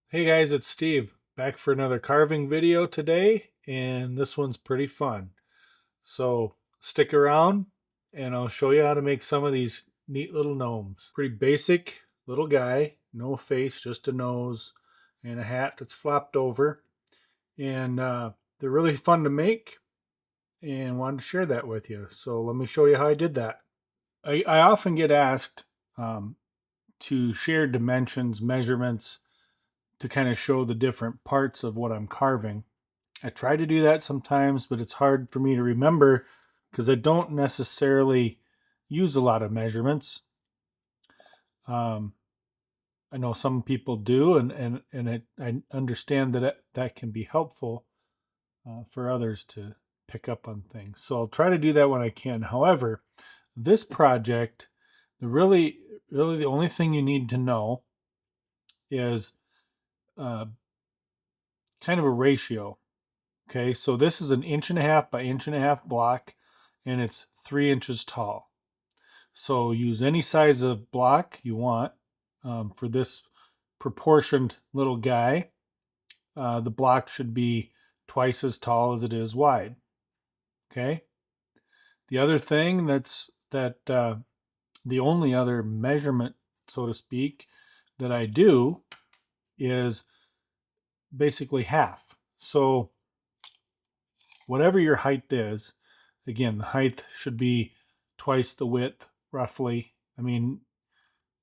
Hey guys, it's Steve, back for another carving video today, and this one's pretty fun. So stick around and I'll show you how to make some of these neat little gnomes. Pretty basic little guy, no face, just a nose and a hat that's flopped over. And they're really fun to make and wanted to share that with you. So let me show you how I did that. I often get asked um, to share dimensions, measurements, to kind of show the different parts of what I'm carving. I try to do that sometimes, but it's hard for me to remember because I don't necessarily use a lot of measurements. Um, I know some people do, and I understand that that can be helpful for others to pick up on things. So I'll try to do that when I can. However, this project, really the only thing you need to know is uh, kind of a ratio. Okay, so this is an 1.5 by 1.5 block, and it's 3 inches tall. So use any size of block you want for this proportioned little guy. The block should be twice as tall as it is wide. Okay. The other thing the only other measurement, so to speak, that I do is basically half. So whatever your height is, again, the height should be twice the width, roughly. I mean,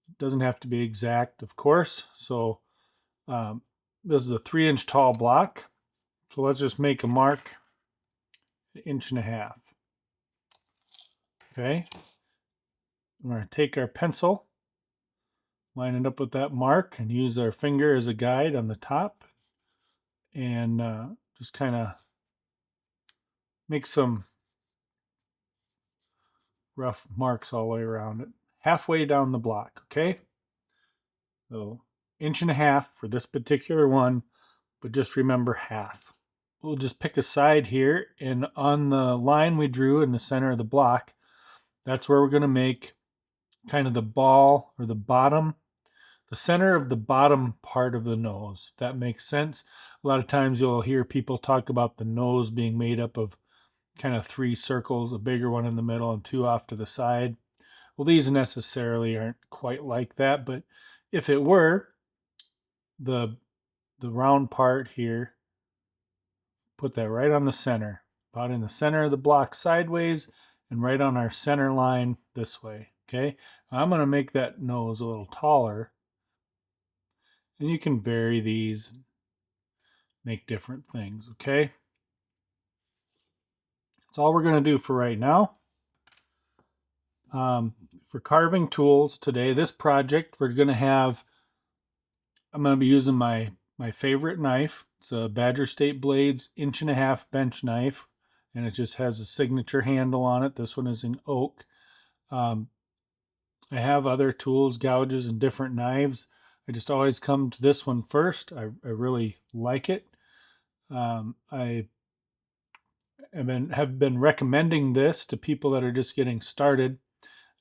it doesn't have to be exact, of course. So um, this is a 3 inch tall block. So let's just make a mark, 1.5 inches. Okay. We're going to take our pencil, line it up with that mark, and use our finger as a guide on the top, and just kind of make some rough marks all the way around it, halfway down the block. Okay. So 1.5 inches for this particular one, but just remember half. We'll just pick a side here, and on the line we drew in the center of the block, that's where we're going to make kind of the ball or the center of the bottom part of the nose. If that makes sense. A lot of times you'll hear people talk about the nose being made up of kind of 3 circles, a bigger one in the middle and 2 off to the side. Well, these necessarily aren't quite like that, but if it were, the the round part here, put that right on the center, about in the center of the block sideways, and right on our center line this way. Okay, I'm going to make that nose a little taller, and you can vary these, make different things. Okay, that's all we're going to do for right now. For carving tools today, this project, I'm going to be using my favorite knife. It's a Badger State Blades 1.5 inch bench knife, and it just has a signature handle on it. This one is in oak. Um, I have other tools, gouges, and different knives. I just always come to this one first. I really like it. I have been recommending this to people that are just getting started.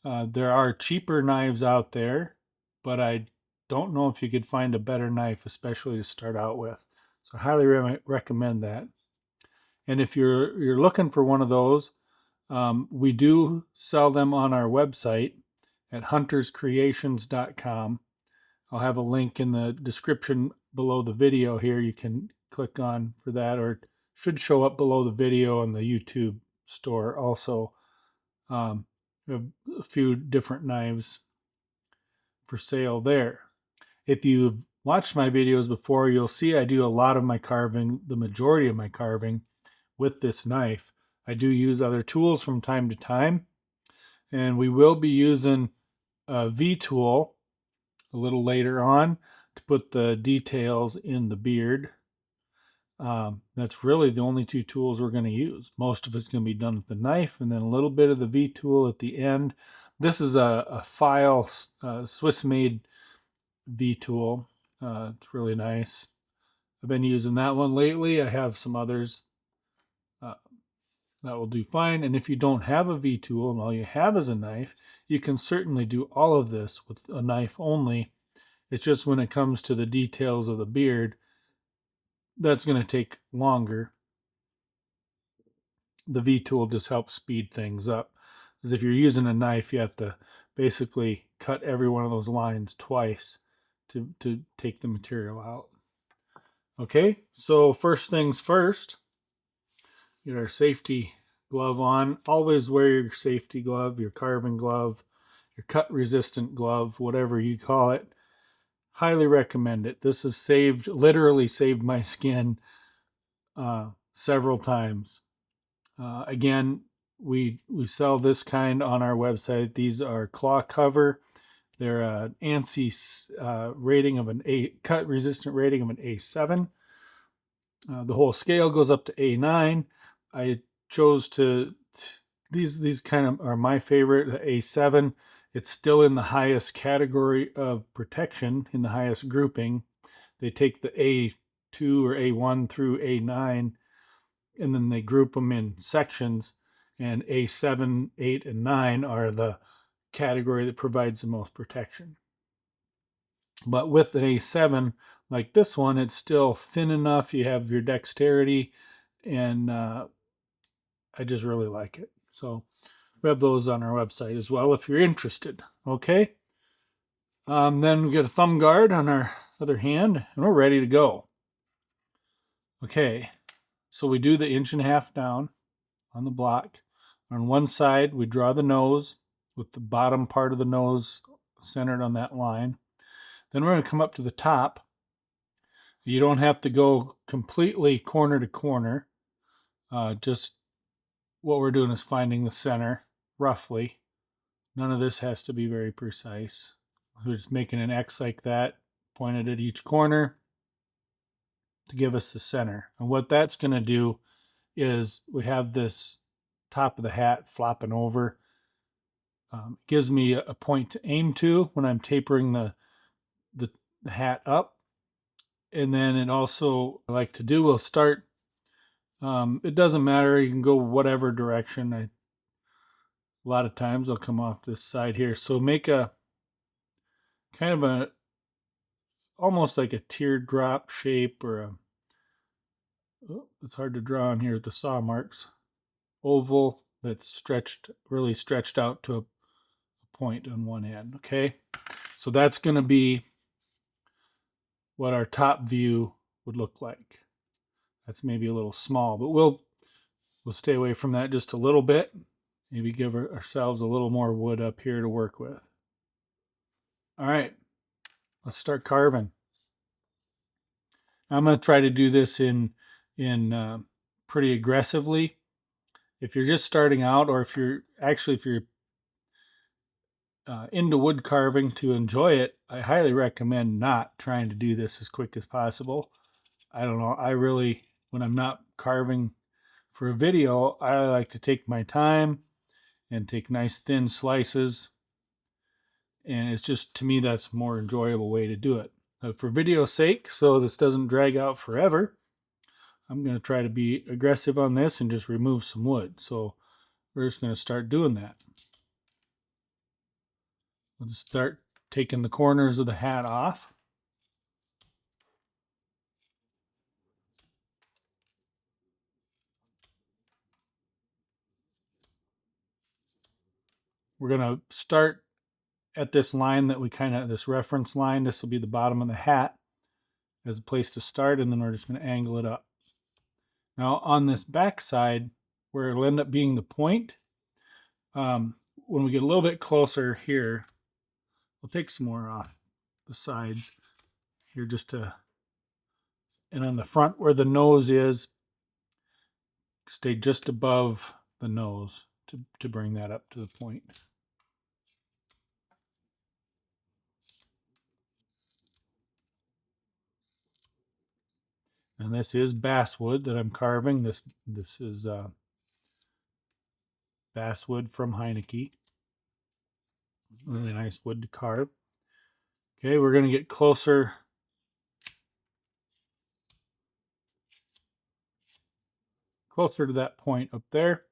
There are cheaper knives out there, but I don't know if you could find a better knife, especially to start out with. So I highly recommend that. And if you're looking for one of those, we do sell them on our website at hunterscreations.com. I'll have a link in the description below the video here. You can click on for that, or it should show up below the video on the YouTube store also. We have a few different knives for sale there. If you've watched my videos before, you'll see I do a lot of my carving, the majority of my carving, with this knife. I do use other tools from time to time, and we will be using a V tool a little later on to put the details in the beard. That's really the only two tools we're going to use. Most of it's going to be done with the knife, and then a little bit of the V tool at the end. This is a file Swiss-made V tool. It's really nice. I've been using that one lately. I have some others uh, that will do fine. And if you don't have a V tool and all you have is a knife, you can certainly do all of this with a knife only. It's just when it comes to the details of the beard, that's going to take longer. The V tool just helps speed things up. Because if you're using a knife, you have to basically cut every one of those lines twice to take the material out. Okay, so first things first, get our safety glove on. Always wear your safety glove, your carving glove, your cut resistant glove, whatever you call it. Highly recommend it. This has literally saved my skin several times. Again, we sell this kind on our website. These are claw cover. They're an ANSI rating of an A, cut resistant rating of an A7. The whole scale goes up to A9. I chose these kind of are my favorite, the A7. It's still in the highest category of protection, in the highest grouping. They take the A2 or A1 through A9, and then they group them in sections, and A7, 8, and 9 are the category that provides the most protection. But with an A7, like this one, it's still thin enough. You have your dexterity, and I just really like it. So we have those on our website as well if you're interested. Okay. Then we get a thumb guard on our other hand, and we're ready to go. Okay. So we do the 1.5 inches down on the block. On one side, we draw the nose with the bottom part of the nose centered on that line. Then we're going to come up to the top. You don't have to go completely corner to corner. Just what we're doing is finding the center, roughly. None of this has to be very precise. We're just making an X like that, pointed at each corner to give us the center. And what that's going to do is we have this top of the hat flopping over. Gives me a point to aim to when I'm tapering the hat up. And then it also, I like to do, we'll start, it doesn't matter, you can go whatever direction. A lot of times I'll come off this side here. So make a kind of a, almost like a teardrop shape, or it's hard to draw on here with the saw marks, oval that's stretched, really stretched out to a point on one end. Okay, so that's going to be what our top view would look like. That's maybe a little small, but we'll stay away from that just a little bit. Maybe give ourselves a little more wood up here to work with. All right, let's start carving. I'm going to try to do this in pretty aggressively. If you're just starting out, or if you're into wood carving to enjoy it, I highly recommend not trying to do this as quick as possible. I don't know. I really, when I'm not carving for a video, I like to take my time and take nice thin slices. And it's just, to me, that's a more enjoyable way to do it. For video's sake, so this doesn't drag out forever, I'm going to try to be aggressive on this and just remove some wood. So we're just going to start doing that. Let's start taking the corners of the hat off. We're going to start at this line that we this reference line. This will be the bottom of the hat as a place to start, and then we're just going to angle it up. Now on this back side, where it'll end up being the point, when we get a little bit closer here, we'll take some more off the sides here and on the front where the nose is, stay just above the nose to bring that up to the point. And this is basswood that I'm carving. This is basswood from Heineke. Really nice wood to carve. Okay, we're going to get closer to that point up there.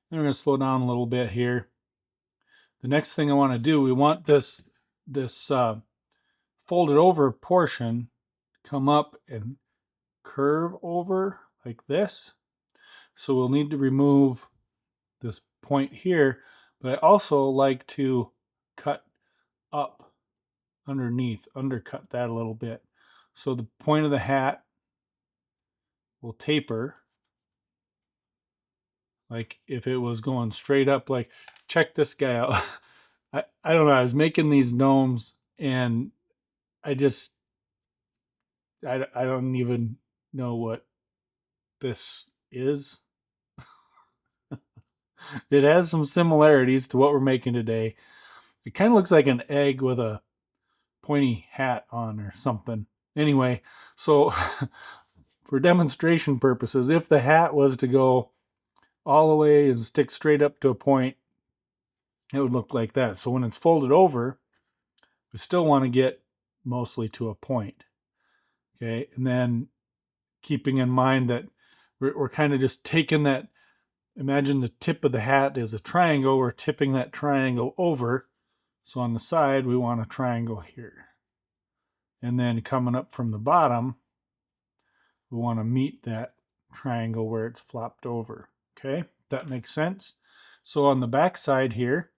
Then we're going to slow down a little bit here. The next thing I want to do, we want this folded over portion come up and curve over like this. So we'll need to remove this point here, but I also like to cut up underneath, undercut that a little bit. So the point of the hat will taper like if it was going straight up. Like, check this guy out. I don't know, I was making these gnomes and I just I don't even know what this is. It has some similarities to what we're making today. It kind of looks like an egg with a pointy hat on or something. Anyway, so for demonstration purposes, if the hat was to go all the way and stick straight up to a point, it would look like that. So when it's folded over, we still want to get mostly to a point. Okay, and then keeping in mind that we're kind of just taking that, imagine the tip of the hat is a triangle, we're tipping that triangle over. So on the side, we want a triangle here. And then coming up from the bottom, we want to meet that triangle where it's flopped over. Okay, that makes sense. So on the back side here,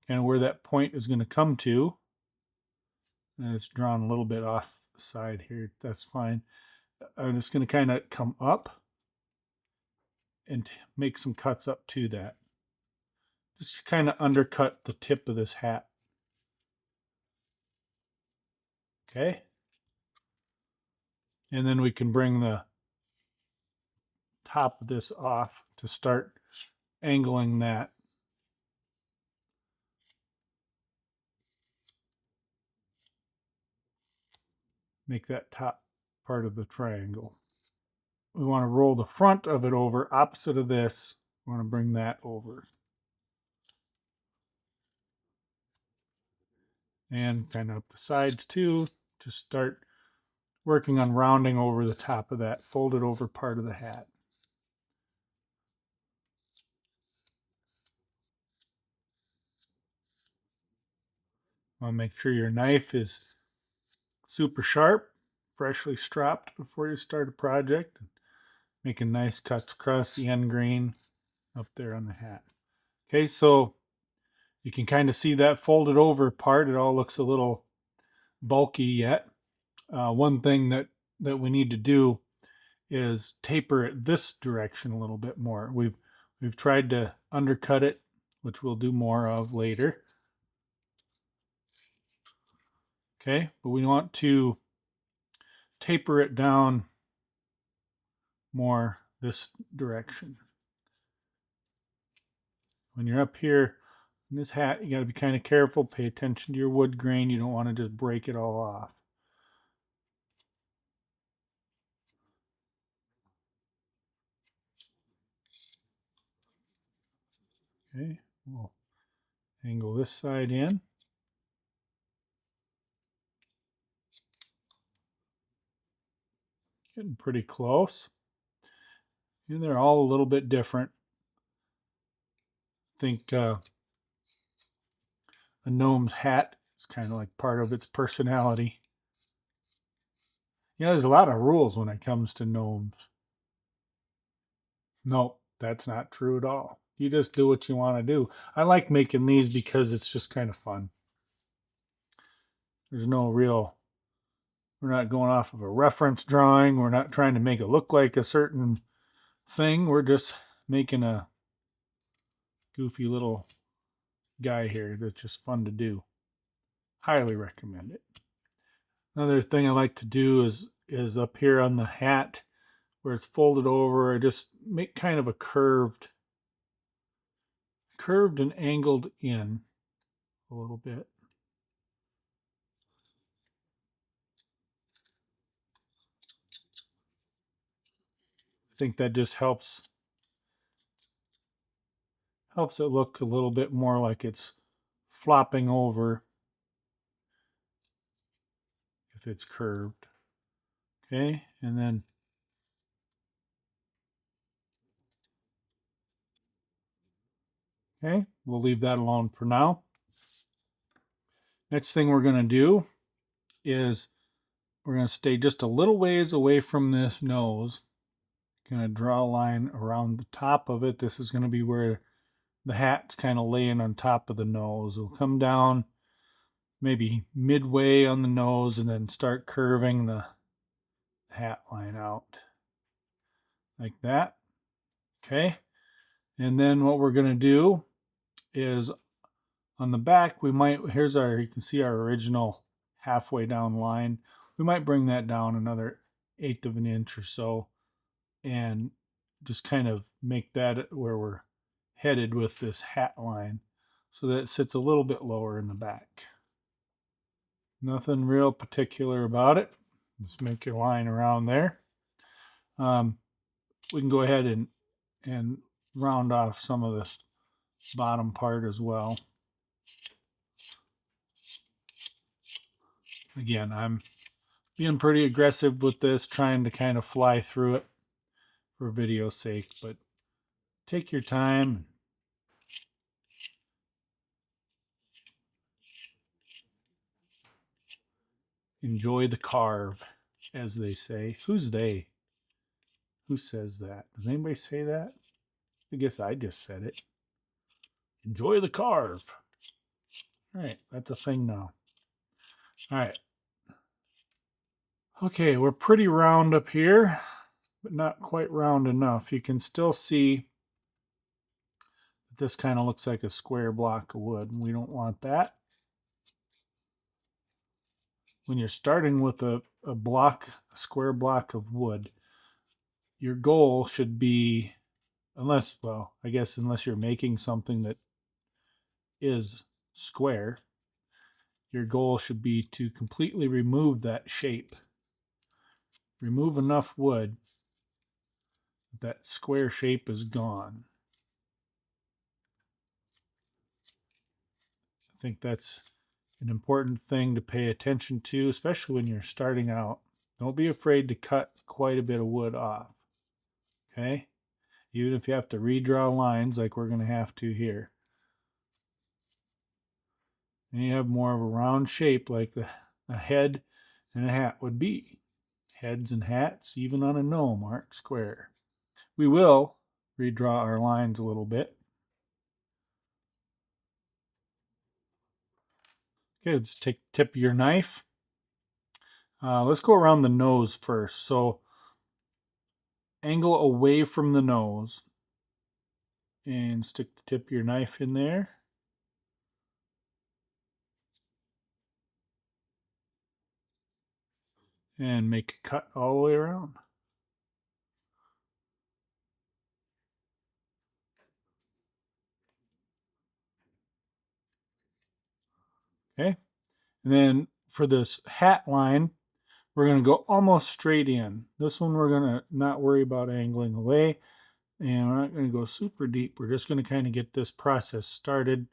kind of where that point is going to come to, and it's drawn a little bit off the side here, that's fine. I'm just going to kind of come up and make some cuts up to that. Just to kind of undercut the tip of this hat. Okay. And then we can bring the top of this off to start angling that. Make that top part of the triangle. We want to roll the front of it over opposite of this. We want to bring that over. And kind of up the sides too. Just start working on rounding over the top of that folded over part of the hat. Want to make sure your knife is super sharp, freshly stropped before you start a project. Making nice cuts across the end grain up there on the hat. Okay, so you can kind of see that folded over part. It all looks a little bulky yet. One thing that we need to do is taper it this direction a little bit more. We've tried to undercut it, which we'll do more of later. Okay, but we want to taper it down more this direction. When you're up here in this hat, you got to be kind of careful. Pay attention to your wood grain. You don't want to just break it all off. Okay, we'll angle this side in. Getting pretty close. And they're all a little bit different. I think a gnome's hat is kind of like part of its personality. You know, there's a lot of rules when it comes to gnomes. Nope, that's not true at all. You just do what you want to do. I like making these because it's just kind of fun. There's no real, we're not going off of a reference drawing. We're not trying to make it look like a certain thing. We're just making a goofy little guy here that's just fun to do. Highly recommend it. Another thing I like to do is up here on the hat where it's folded over, I just make kind of a curved and angled in a little bit. I think that just helps it look a little bit more like it's flopping over if it's curved. Okay, and then okay, we'll leave that alone for now. Next thing we're going to do is we're going to stay just a little ways away from this nose. Going to draw a line around the top of it. This is going to be where the hat's kind of laying on top of the nose. We'll come down maybe midway on the nose and then start curving the hat line out like that. Okay. And then what we're going to do is on the back, we might, here's our, you can see our original halfway down line. We might bring that down another 1/8 of an inch or so and just kind of make that where we're headed with this hat line so that it sits a little bit lower in the back. Nothing real particular about it. Just make your line around there. We can go ahead and round off some of this bottom part as well. Again, I'm being pretty aggressive with this, trying to kind of fly through it for video's sake, but take your time. Enjoy the carve, as they say. Who's they? Who says that? Does anybody say that? I guess I just said it. Enjoy the carve. All right, that's a thing now. All right. Okay, we're pretty round up here, but not quite round enough. You can still see that this kind of looks like a square block of wood. We don't want that. When you're starting with a square block of wood, your goal should be, unless you're making something that is square, your goal should be to completely remove that shape. Remove enough wood that square shape is gone. I think that's an important thing to pay attention to, especially when you're starting out. Don't be afraid to cut quite a bit of wood off. Okay? Even if you have to redraw lines like we're going to have to here. And you have more of a round shape like a head and a hat would be. Heads and hats, even on a gnome, aren't square. We will redraw our lines a little bit. Okay, let's take the tip of your knife. Let's go around the nose first. So angle away from the nose and stick the tip of your knife in there. And make a cut all the way around. Okay, and then for this hat line, we're going to go almost straight in. This one we're going to not worry about angling away, and we're not going to go super deep. We're just going to kind of get this process started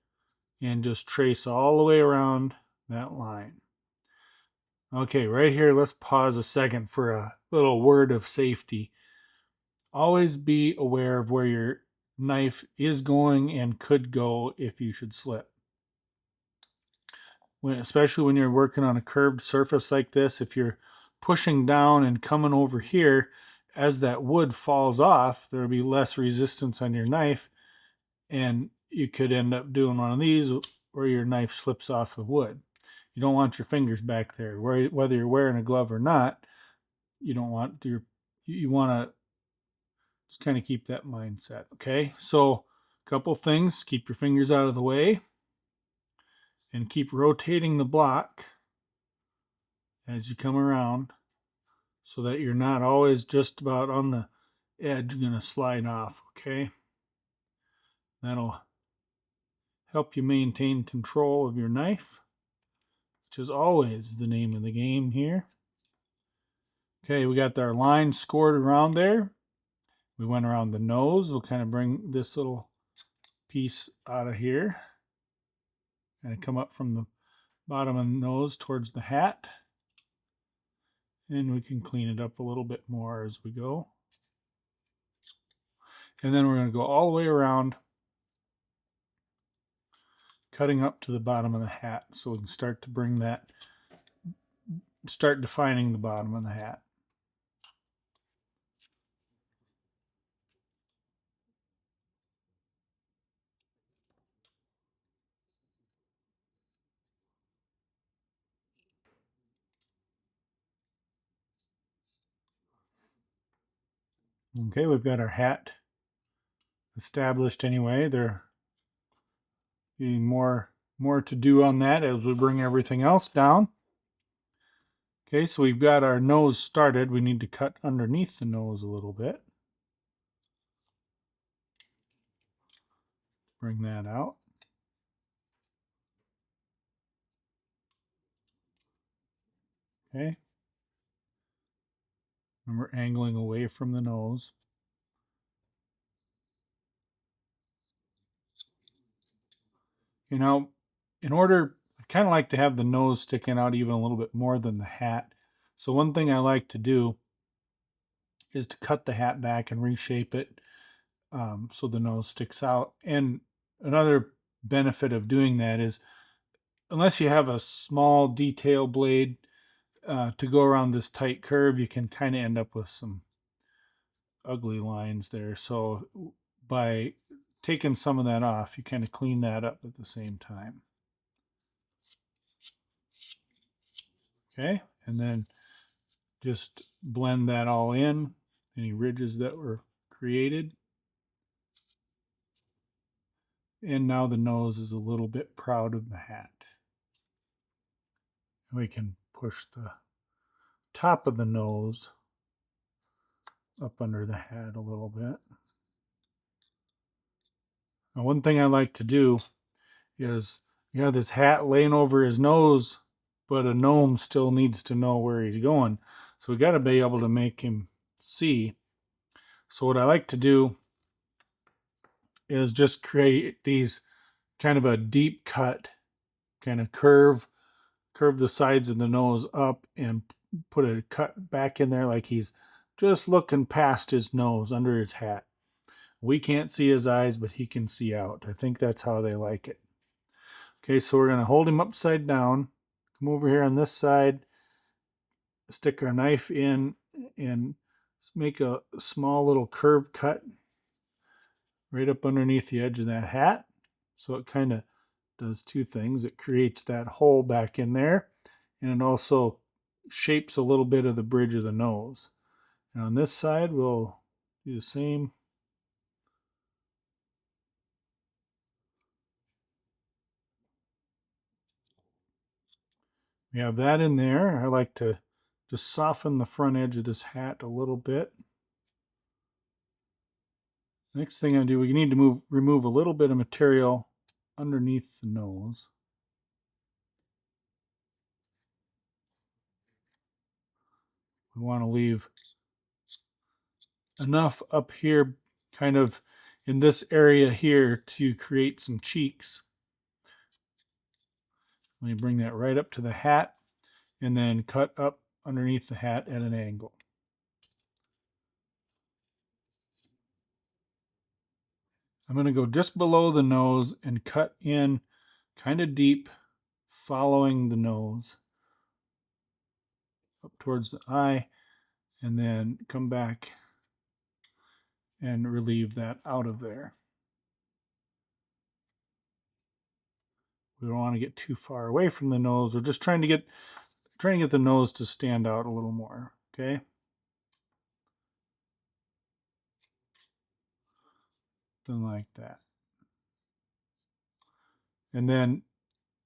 and just trace all the way around that line. Okay, right here, let's pause a second for a little word of safety. Always be aware of where your knife is going and could go if you should slip. Especially when you're working on a curved surface like this, if you're pushing down and coming over here, as that wood falls off, there'll be less resistance on your knife, and you could end up doing one of these where your knife slips off the wood. You don't want your fingers back there. Whether you're wearing a glove or not, you don't want you want to just kind of keep that mindset. Okay, so a couple things: keep your fingers out of the way, and keep rotating the block as you come around so that you're not always just about on the edge going to slide off. Okay, that'll help you maintain control of your knife, which is always the name of the game here. Okay, we got our line scored around there. We went around the nose. We'll kind of bring this little piece out of here and come up from the bottom of the nose towards the hat. And we can clean it up a little bit more as we go. And then we're going to go all the way around, cutting up to the bottom of the hat so we can start to bring that, start defining the bottom of the hat. Okay, we've got our hat established anyway. There be more to do on that as we bring everything else down. Okay, so we've got our nose started. We need to cut underneath the nose a little bit. Bring that out. Okay. Remember, angling away from the nose. You know, in order, I kind of like to have the nose sticking out even a little bit more than the hat. So one thing I like to do is to cut the hat back and reshape it so the nose sticks out. And another benefit of doing that is, unless you have a small detail blade to go around this tight curve, you can kind of end up with some ugly lines there. So by taking some of that off, you kind of clean that up at the same time. Okay, and then just blend that all in, any ridges that were created. And now the nose is a little bit proud of the hat. And we can push the top of the nose up under the hat a little bit. Now, one thing I like to do is, you have this hat laying over his nose, but a gnome still needs to know where he's going. So we got to be able to make him see. So what I like to do is just create these kind of a deep cut, kind of curve the sides of the nose up and put a cut back in there like he's just looking past his nose under his hat. We can't see his eyes, but he can see out. I think that's how they like it. Okay, so we're going to hold him upside down. Come over here on this side, stick our knife in, and make a small little curve cut right up underneath the edge of that hat. So it kind of does two things. It creates that hole back in there, and it also shapes a little bit of the bridge of the nose. And on this side, we'll do the same. We have that in there. I like to just soften the front edge of this hat a little bit. Next thing I do, we need to remove a little bit of material underneath the nose. We want to leave enough up here, kind of in this area here, to create some cheeks. Let me bring that right up to the hat and then cut up underneath the hat at an angle. I'm going to go just below the nose and cut in kind of deep, following the nose up towards the eye, and then come back and relieve that out of there. We don't want to get too far away from the nose. We're just trying to get the nose to stand out a little more. Okay. Something like that. And then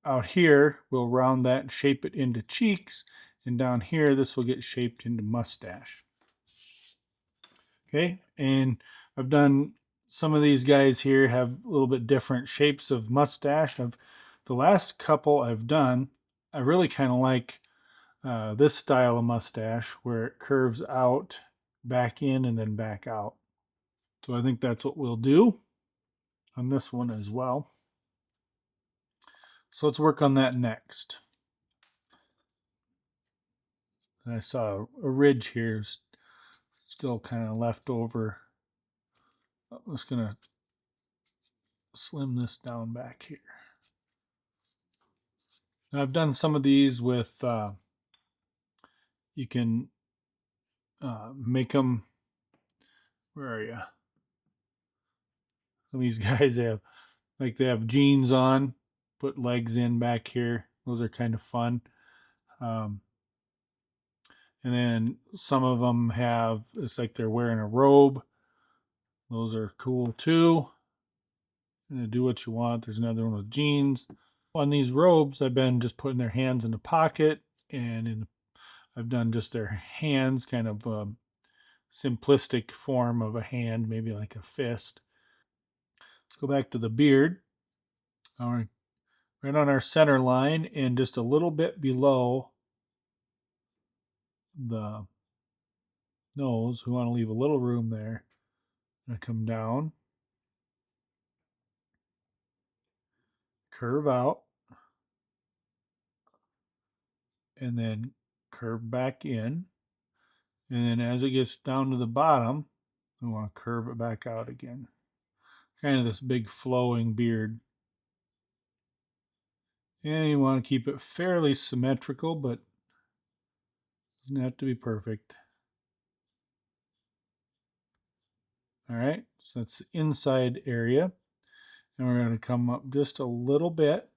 out here, we'll round that and shape it into cheeks. And down here, this will get shaped into mustache. Okay, and I've done some of these guys here have a little bit different shapes of mustache. The last couple I've done, I really kind of like this style of mustache where it curves out, back in, and then back out. So I think that's what we'll do on this one as well. So let's work on that next. I saw a ridge here still kind of left over. I'm just going to slim this down back here. I've done some of these with, you can make them, where are you? Some of these guys have, like they have jeans on, put legs in back here. Those are kind of fun. Um, and then some of them have, it's like they're wearing a robe. Those are cool too. And do what you want. There's another one with jeans. On these robes, I've been just putting their hands in the pocket, and I've done just their hands, kind of simplistic form of a hand, maybe like a fist. Let's go back to the beard. All right, right on our center line and just a little bit below the nose. We want to leave a little room there. I'm going to come down, curve out, and then curve back in. And then as it gets down to the bottom, we want to curve it back out again. Kind of this big flowing beard. And you want to keep it fairly symmetrical, but doesn't have to be perfect. All right, so that's the inside area. And we're going to come up just a little bit.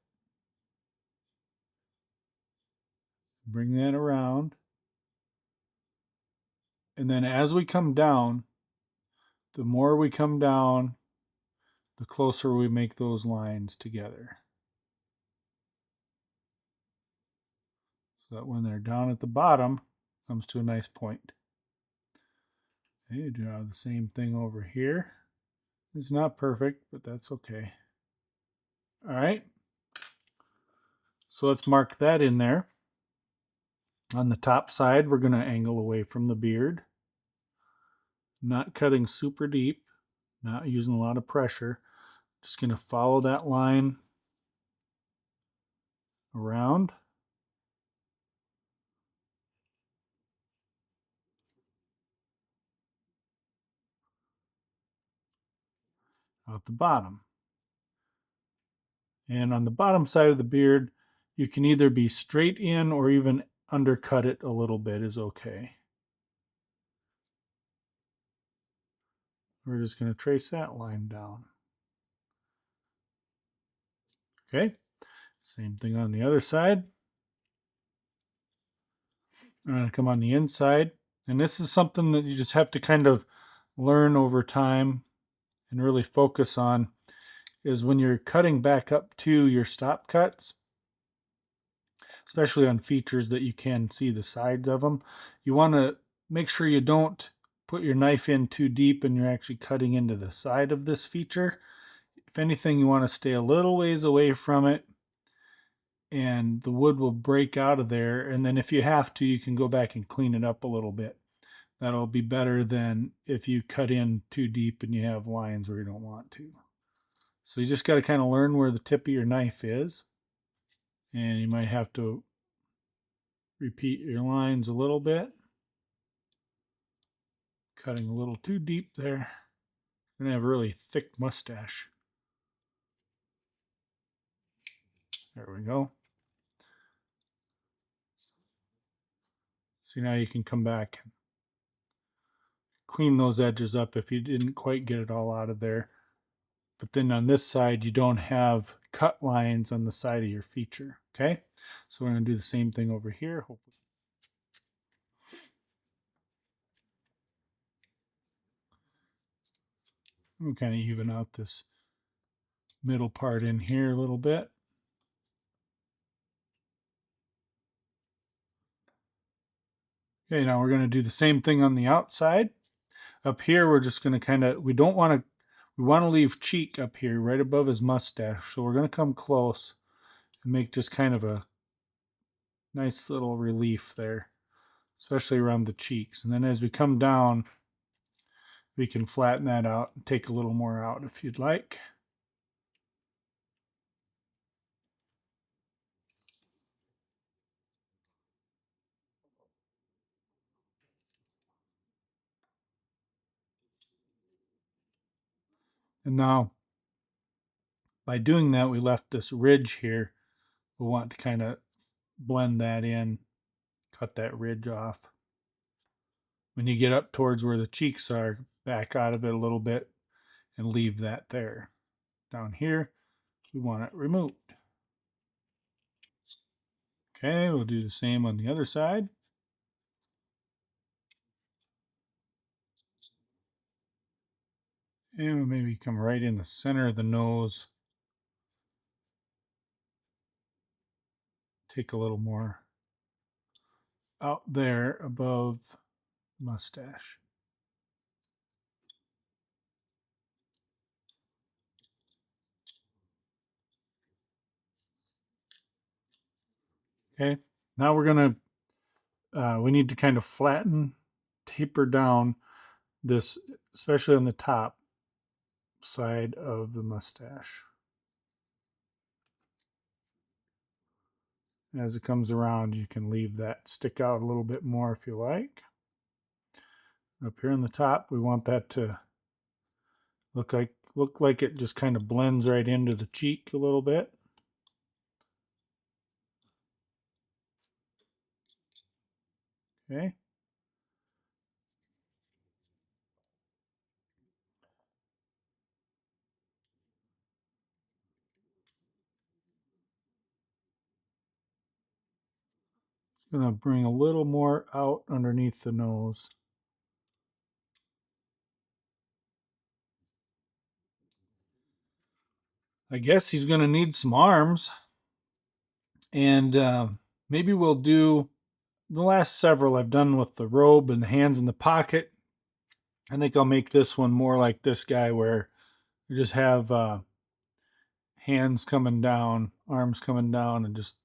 Bring that around. And then as we come down, the more we come down, the closer we make those lines together. So that when they're down at the bottom, comes to a nice point. Okay, you do the same thing over here. It's not perfect, but that's okay. All right. So let's mark that in there. On the top side, we're going to angle away from the beard. Not cutting super deep, not using a lot of pressure. Just going to follow that line around. Out the bottom. And on the bottom side of the beard, you can either be straight in or even undercut it a little bit is okay. We're just going to trace that line down. Okay, same thing on the other side. I'm going to come on the inside. And this is something that you just have to kind of learn over time and really focus on, is when you're cutting back up to your stop cuts, especially on features that you can see the sides of them, you want to make sure you don't put your knife in too deep and you're actually cutting into the side of this feature. If anything, you want to stay a little ways away from it, and the wood will break out of there. And then if you have to, you can go back and clean it up a little bit. That'll be better than if you cut in too deep and you have lines where you don't want to. So you just got to kind of learn where the tip of your knife is. And you might have to repeat your lines a little bit. Cutting a little too deep there. I'm going to have a really thick mustache. There we go. See, now you can come back and clean those edges up if you didn't quite get it all out of there. But then on this side, you don't have cut lines on the side of your feature. Okay, so we're going to do the same thing over here. Hopefully. We'll kind of even out this middle part in here a little bit. Okay, now we're going to do the same thing on the outside. Up here, we're just going to kind of, we want to leave cheek up here right above his mustache. So we're going to come close and make just kind of a nice little relief there, especially around the cheeks. And then as we come down, we can flatten that out and take a little more out if you'd like. And now, by doing that, we left this ridge here. We'll want to kind of blend that in, cut that ridge off. When you get up towards where the cheeks are, back out of it a little bit and leave that there. Down here, we want it removed. Okay, we'll do the same on the other side. And we'll maybe come right in the center of the nose. Take a little more out there above the mustache. Okay, now we're gonna, we need to kind of flatten, taper down this, especially on the top side of the mustache. As it comes around, you can leave that stick out a little bit more if you like. Up here on the top, we want that to look like it just kind of blends right into the cheek a little bit. Okay. It's going to bring a little more out underneath the nose. I guess he's going to need some arms. And maybe we'll do the last several I've done with the robe and the hands in the pocket. I think I'll make this one more like this guy where you just have hands coming down, arms coming down, and just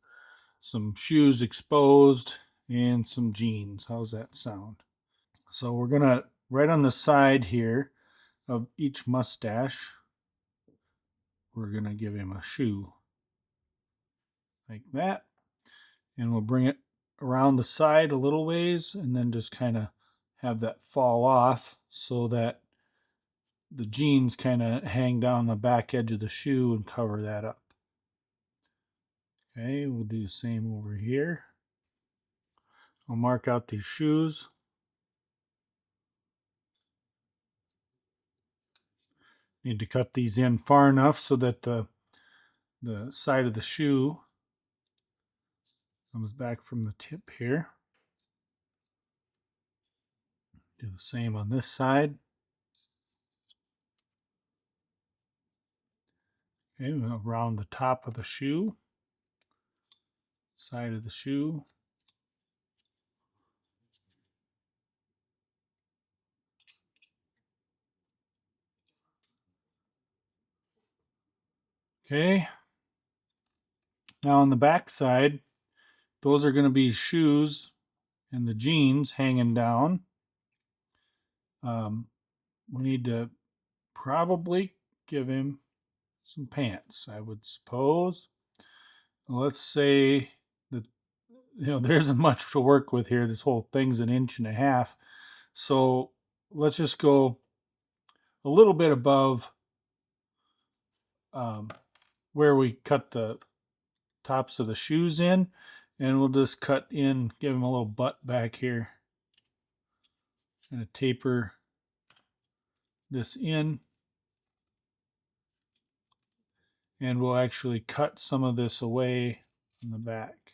some shoes exposed and some jeans. How's that sound? So we're going to, right on the side here of each mustache, we're going to give him a shoe like that. And we'll bring it around the side a little ways and then just kind of have that fall off so that the jeans kind of hang down the back edge of the shoe and cover that up. Okay, we'll do the same over here. I'll mark out these shoes. Need to cut these in far enough so that the side of the shoe comes back from the tip here. Do the same on this side. Okay, we'll round the top of the shoe, side of the shoe. Okay. Now on the back side, those are going to be shoes and the jeans hanging down. We need to probably give him some pants, I would suppose. Let's say that, there isn't much to work with here. This whole thing's 1.5 inches. So let's just go a little bit above where we cut the tops of the shoes in, and we'll just cut in, give him a little butt back here, and taper this in, and we'll actually cut some of this away in the back.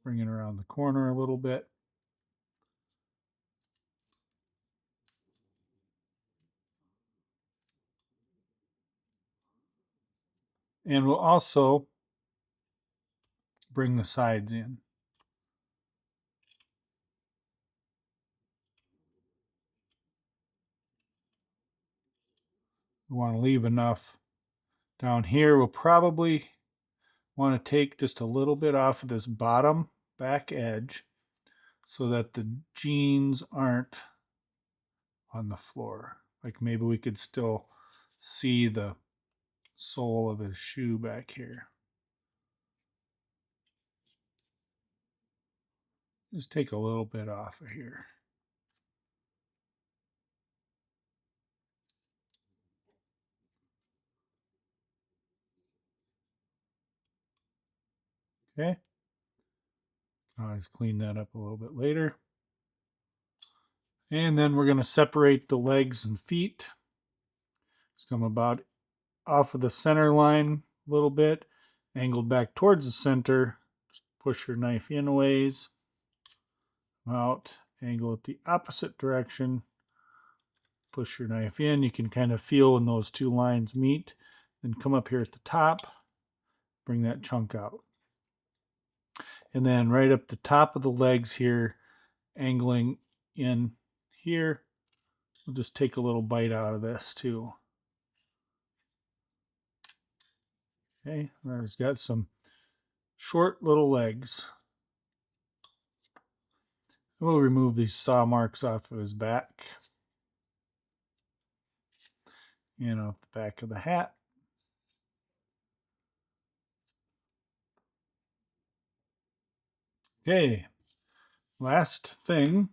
Bring it around the corner a little bit. And we'll also bring the sides in. We want to leave enough down here. We'll probably want to take just a little bit off of this bottom back edge so that the jeans aren't on the floor. Like maybe we could still see the sole of his shoe back here. Just take a little bit off of here. Okay. Always clean that up a little bit later. And then we're going to separate the legs and feet. Let's come about off of the center line a little bit, angled back towards the center. Just push your knife in a ways, out, angle it the opposite direction, push your knife in. You can kind of feel when those two lines meet. Then come up here at the top, bring that chunk out. And then right up the top of the legs here, angling in here, we'll just take a little bite out of this too. Okay, there's got some short little legs. We'll remove these saw marks off of his back and off the back of the hat. Okay, last thing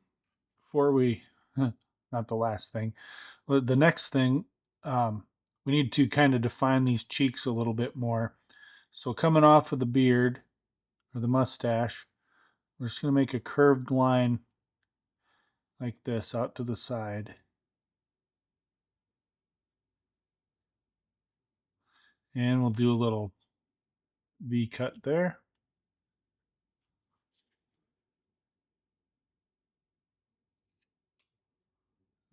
before we, not the last thing, the next thing, we need to kind of define these cheeks a little bit more. So coming off of the beard or the mustache, we're just going to make a curved line like this out to the side. And we'll do a little V cut there.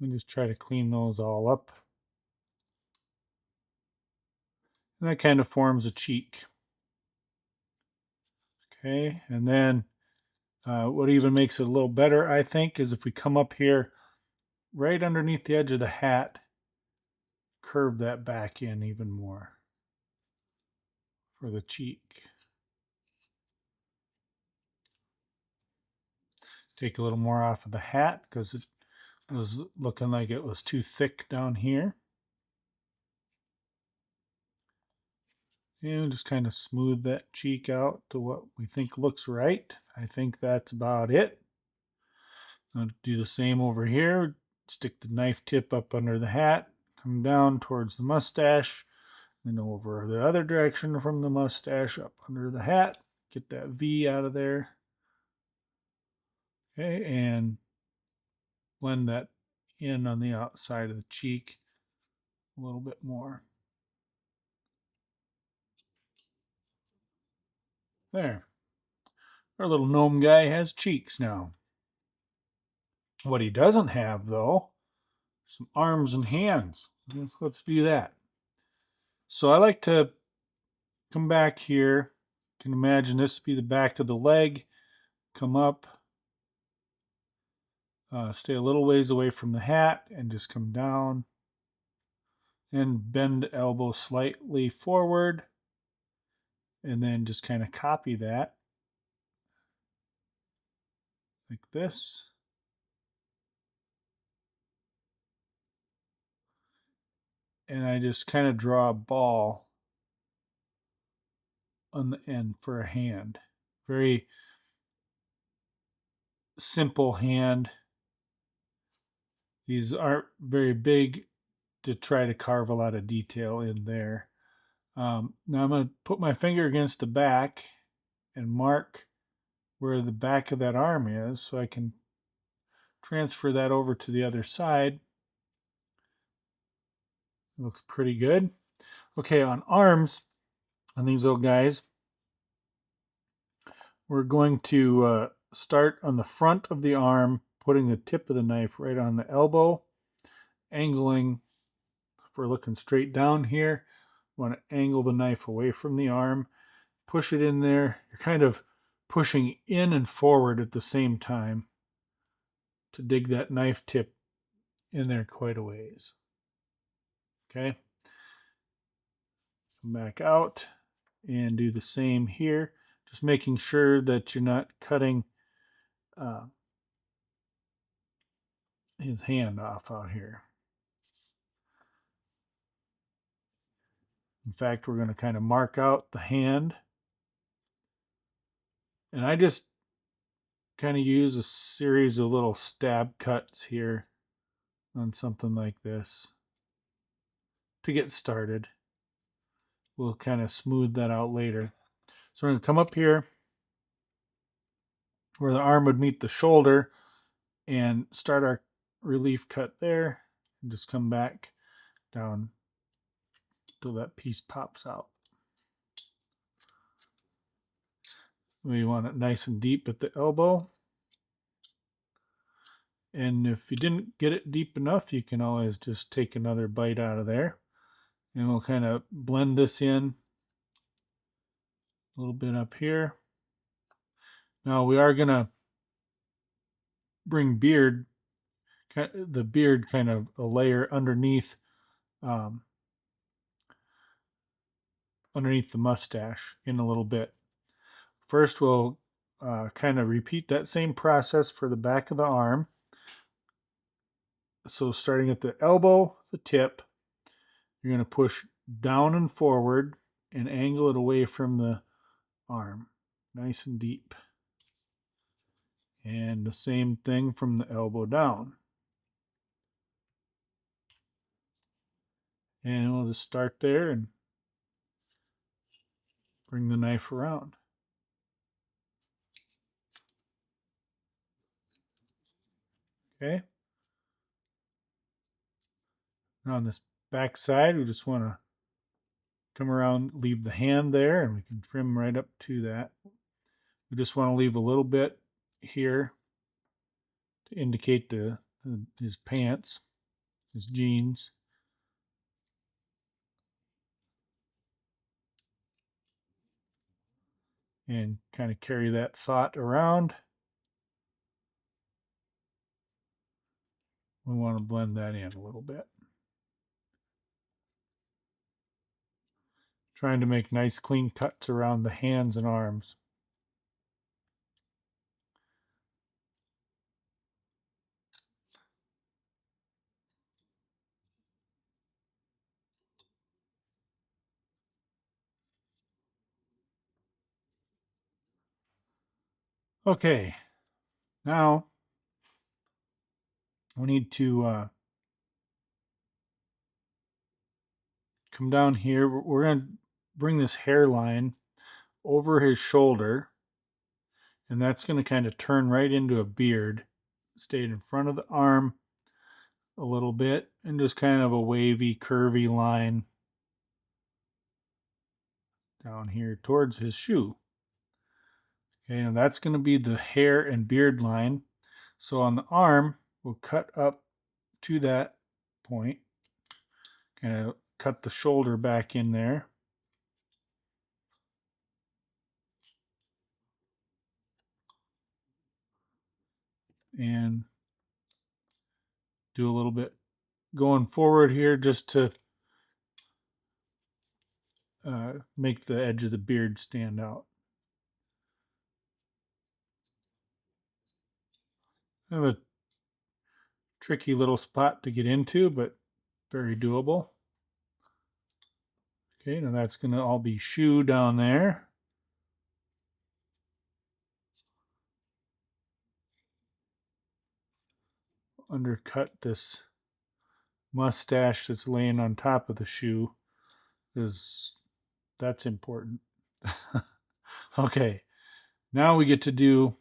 And just try to clean those all up. And that kind of forms a cheek. Okay, and then what even makes it a little better, I think, is if we come up here right underneath the edge of the hat, curve that back in even more for the cheek. Take a little more off of the hat because it was looking like it was too thick down here. And just kind of smooth that cheek out to what we think looks right. I think that's about it. I'll do the same over here. Stick the knife tip up under the hat, come down towards the mustache, then over the other direction from the mustache up under the hat. Get that V out of there. Okay, and blend that in on the outside of the cheek a little bit more. There. Our little gnome guy has cheeks now. What he doesn't have, though, some arms and hands. Let's do that. So I like to come back here. You can imagine this to be the back of the leg. Come up. Stay a little ways away from the hat and just come down. And bend the elbow slightly forward. And then just kind of copy that. Like this. And I just kind of draw a ball on the end for a hand. Very simple hand. These aren't very big to try to carve a lot of detail in there. Now I'm going to put my finger against the back and mark where the back of that arm is so I can transfer that over to the other side. It looks pretty good. Okay, on arms, on these little guys, we're going to start on the front of the arm, putting the tip of the knife right on the elbow, angling. If we're looking straight down here, we want to angle the knife away from the arm, push it in there. You're kind of pushing in and forward at the same time to dig that knife tip in there quite a ways. Okay. Come back out and do the same here. Just making sure that you're not cutting his hand off out here. In fact, we're going to kind of mark out the hand. And I just kind of use a series of little stab cuts here on something like this to get started. We'll kind of smooth that out later. So we're going to come up here where the arm would meet the shoulder, and start our relief cut there and just come back down till that piece pops out. We want it nice and deep at the elbow. And if you didn't get it deep enough, you can always just take another bite out of there. And we'll kind of blend this in a little bit up here. Now we are going to bring the beard kind of a layer underneath underneath the mustache in a little bit. First, we'll kind of repeat that same process for the back of the arm. So starting at the elbow, the tip, you're going to push down and forward and angle it away from the arm, nice and deep. And the same thing from the elbow down. And we'll just start there and bring the knife around. Okay. Now on this back side, we just want to come around, leave the hand there, and we can trim right up to that. We just want to leave a little bit here to indicate his pants, his jeans. And kind of carry that thought around. We want to blend that in a little bit. Trying to make nice clean cuts around the hands and arms. Okay, now we need to come down here. We're going to bring this hairline over his shoulder, and that's going to kind of turn right into a beard. Stayed in front of the arm a little bit, and just kind of a wavy, curvy line down here towards his shoe. Okay, and that's going to be the hair and beard line. So on the arm, we'll cut up to that point, kind of cut the shoulder back in there. And do a little bit going forward here just to make the edge of the beard stand out. Kind of a tricky little spot to get into, but very doable. Okay, now that's going to all be shoe down there. Undercut this mustache that's laying on top of the shoe, because that's important. Okay, now we get to do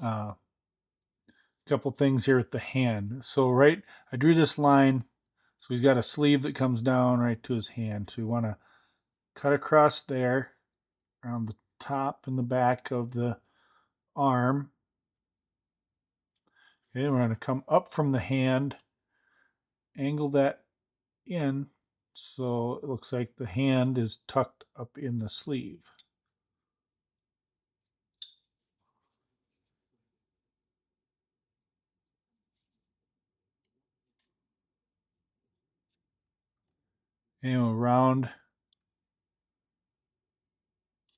a couple things here with the hand. So I drew this line, so he's got a sleeve that comes down right to his hand. So we want to cut across there around the top and the back of the arm. Okay, we're going to come up from the hand, angle that in so it looks like the hand is tucked up in the sleeve. And we'll round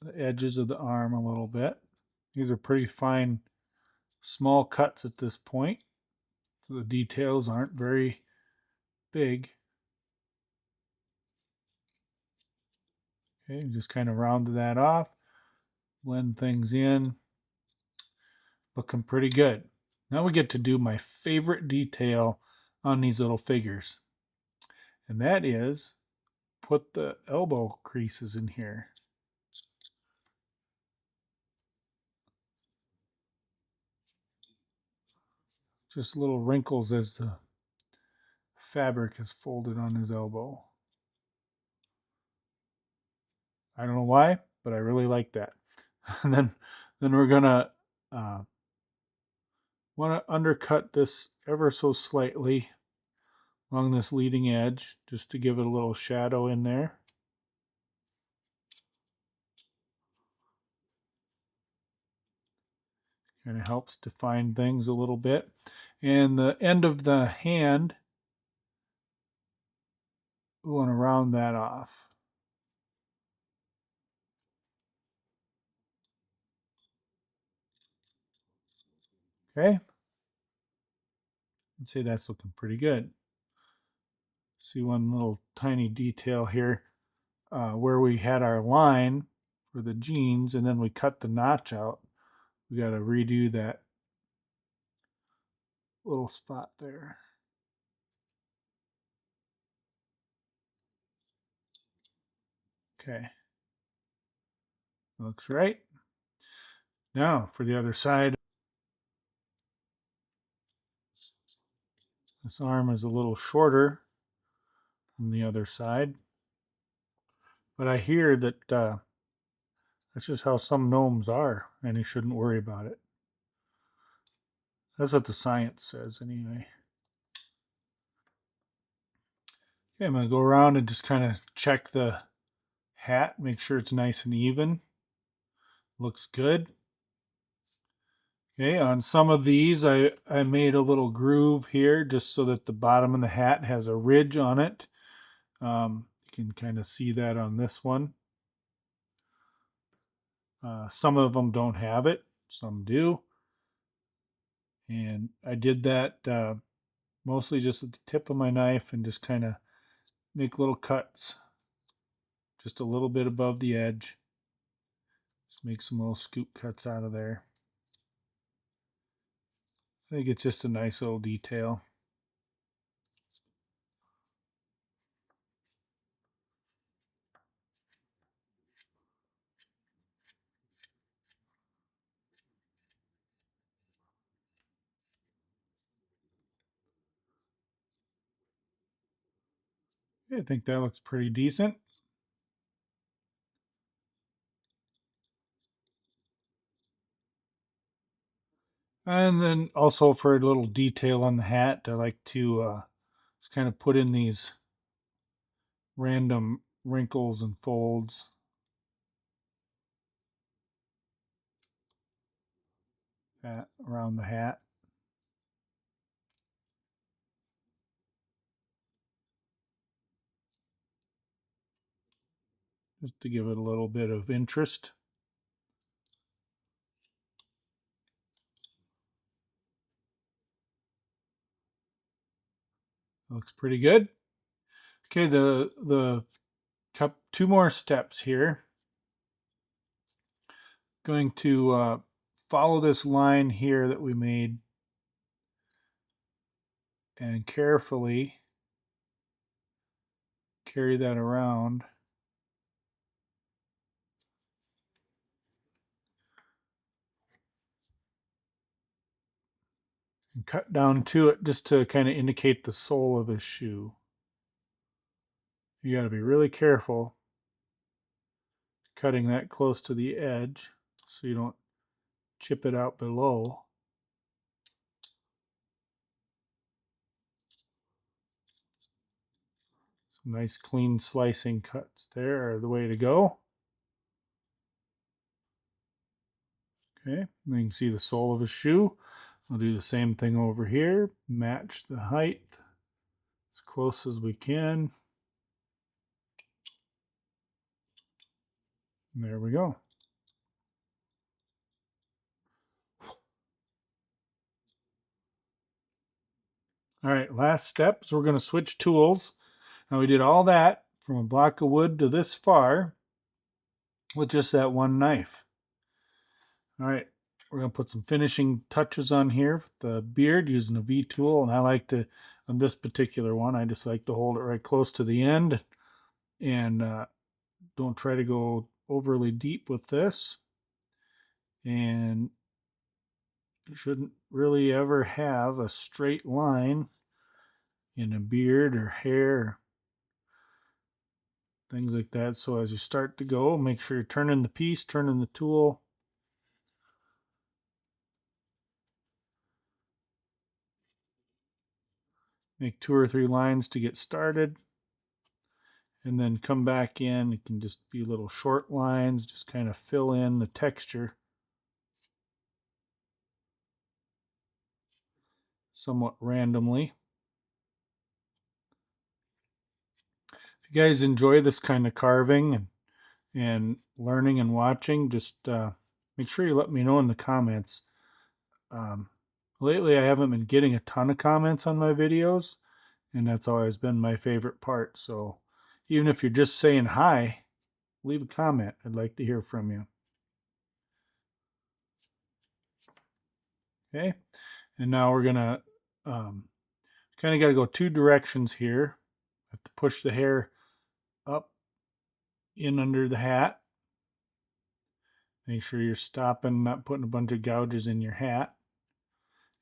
the edges of the arm a little bit. These are pretty fine, small cuts at this point, so the details aren't very big. Okay, just kind of round that off, blend things in, looking pretty good. Now we get to do my favorite detail on these little figures, and that is put the elbow creases in here. just little wrinkles as the fabric is folded on his elbow. I don't know why, but I really like that. And then we're gonna want to undercut this ever so slightly along this leading edge, just to give it a little shadow in there. Kind of helps define things a little bit. And the end of the hand, we want to round that off. Okay, I'd say that's looking pretty good. See one little tiny detail here where we had our line for the jeans and then we cut the notch out. We got to redo that little spot there. Okay, looks right. Now for the other side. This arm is a little shorter than the other side. But I hear that that's just how some gnomes are, and you shouldn't worry about it. That's what the science says, anyway. Okay, I'm going to go around and just kind of check the hat, make sure it's nice and even. Looks good. Okay, on some of these, I made a little groove here just so that the bottom of the hat has a ridge on it. You can kind of see that on this one. Some of them don't have it, some do. And I did that mostly just with the tip of my knife and just kind of make little cuts just a little bit above the edge. Just make some little scoop cuts out of there. I think it's just a nice little detail. I think that looks pretty decent. And then also for a little detail on the hat, I like to just kind of put in these random wrinkles and folds. That around the hat. Just to give it a little bit of interest. Looks pretty good. Okay, the two more steps here. Going to follow this line here that we made and carefully carry that around. And cut down to it just to kind of indicate the sole of his shoe. You got to be really careful cutting that close to the edge so you don't chip it out below. Some nice clean slicing cuts there are the way to go. Okay, and you can see the sole of his shoe. I'll do the same thing over here. Match the height as close as we can. And there we go. All right, last step is we're going to switch tools. Now we did all that from a block of wood to this far with just that one knife. All right, we're going to put some finishing touches on here with the beard using a V tool. And I like to, on this particular one, I just like to hold it right close to the end and don't try to go overly deep with this. And You shouldn't really ever have a straight line in a beard or hair, things like that. So as you start to go, make sure you're turning the piece, turning the tool. Make 2 or 3 lines to get started. And then come back in. It can just be little short lines, just kind of fill in the texture somewhat randomly. If you guys enjoy this kind of carving and learning and watching, just make sure you let me know in the comments. Lately, I haven't been getting a ton of comments on my videos, and that's always been my favorite part. So even if you're just saying hi, leave a comment. I'd like to hear from you. Okay, and now we're gonna kind of got to go 2 directions here. Have to push the hair up in under the hat. Make sure you're stopping, not putting a bunch of gouges in your hat.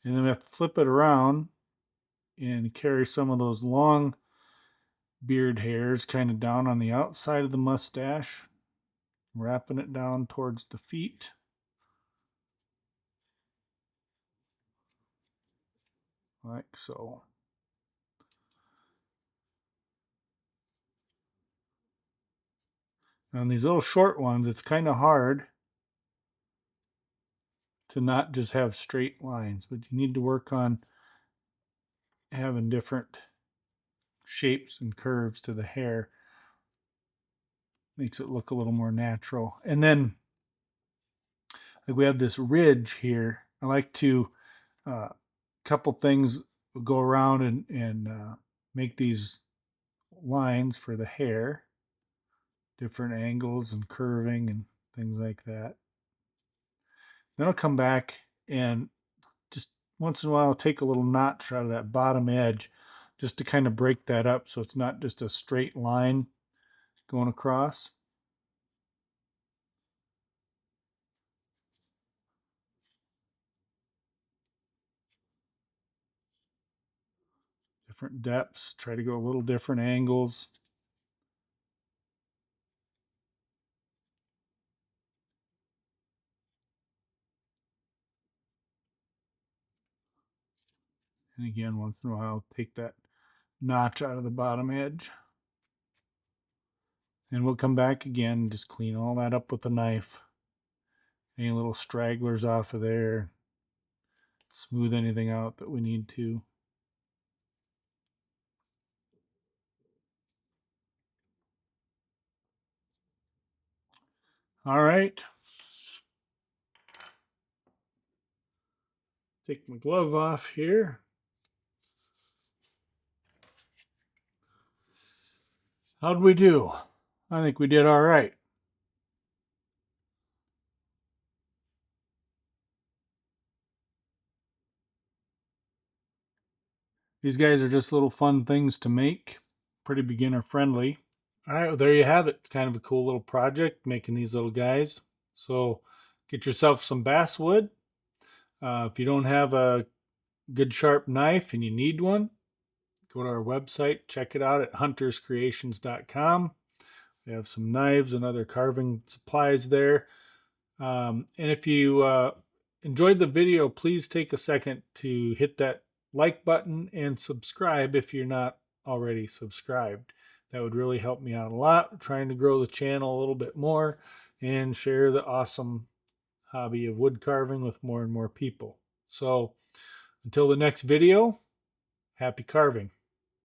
And then we have to flip it around and carry some of those long beard hairs kind of down on the outside of the mustache, wrapping it down towards the feet. Like so. On these little short ones, it's kind of hard to not just have straight lines, but you need to work on having different shapes and curves to the hair. Makes it look a little more natural. And then like we have this ridge here. I like to couple things go around and make these lines for the hair, different angles and curving and things like that. Then I'll come back and just once in a while take a little notch out of that bottom edge just to kind of break that up so it's not just a straight line going across. Different depths, try to go a little different angles. And again, once in a while, take that notch out of the bottom edge. And we'll come back again and just clean all that up with a knife. Any little stragglers off of there. Smooth anything out that we need to. All right. Take my glove off here. How'd we do? I think we did all right. These guys are just little fun things to make. Pretty beginner friendly. All right, well, there you have it. It's kind of a cool little project making these little guys. So get yourself some basswood. If you don't have a good sharp knife and you need one, go to our website, check it out at hunterscreations.com. We have some knives and other carving supplies there. And if you enjoyed the video, please take a second to hit that like button and subscribe if you're not already subscribed. That would really help me out a lot. I'm trying to grow the channel a little bit more and share the awesome hobby of wood carving with more and more people. So until the next video, happy carving.